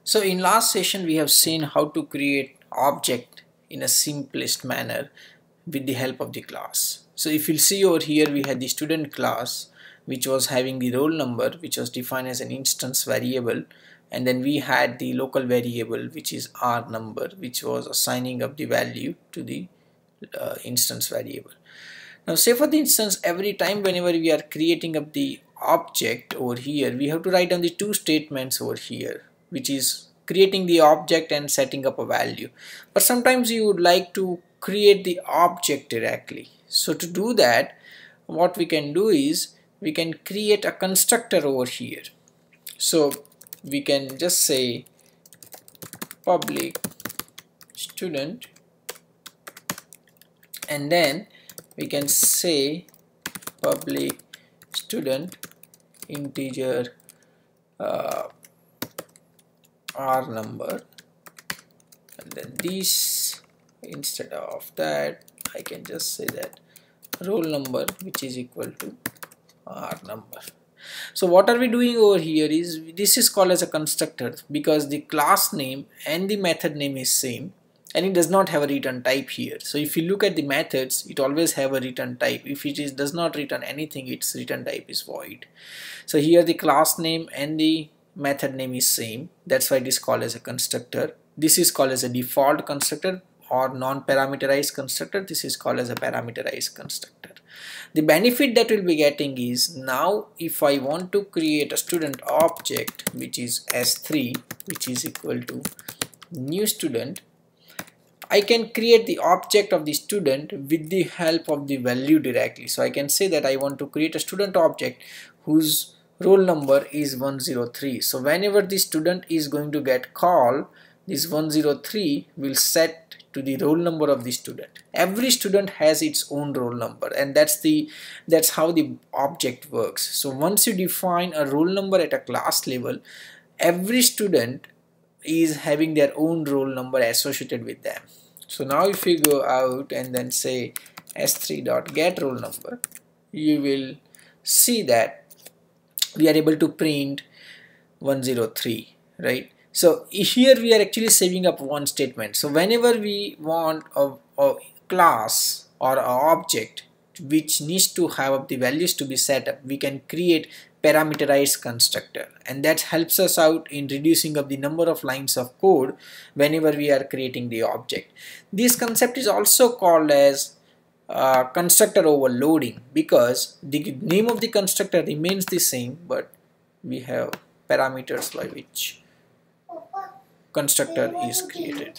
So in last session we have seen how to create object in a simplest manner with the help of the class. So if you'll see over here, we had the student class which was having the roll number, which was defined as an instance variable, and then we had the local variable which is r number, which was assigning up the value to the instance variable. Now say for the instance, every time whenever we are creating up the object over here, we have to write down the two statements over here, which is creating the object and setting up a value. But sometimes you would like to create the object directly. So to do that, what we can do is we can create a constructor over here. So we can just say public student, and then we can say public student integer r number, and then this, instead of that I can just say that roll number, which is equal to r number. So what are we doing over here is, this is called as a constructor because the class name and the method name is same, and it does not have a return type here. So if you look at the methods, it always have a return type. If it does not return anything, its return type is void. So here the class name and the method name is same, that's why it is called as a constructor. This is called as a default constructor or non-parameterized constructor. This is called as a parameterized constructor. The benefit that we'll be getting is, now if I want to create a student object which is s3, which is equal to new student, I can create the object of the student with the help of the value directly. So I can say that I want to create a student object whose roll number is 103. So whenever the student is going to get called, this 103 will set to the roll number of the student. Every student has its own roll number, and that's how the object works. So once you define a roll number at a class level, every student is having their own roll number associated with them. So now if we go out and then say s3.get roll number, you will see that we are able to print 103, right? So here we are actually saving up one statement. So whenever we want a class or an object which needs to have the values to be set up, we can create parameterized constructor, and that helps us out in reducing up the number of lines of code whenever we are creating the object. This concept is also called as constructor overloading, because the name of the constructor remains the same, but we have parameters by which constructor is created.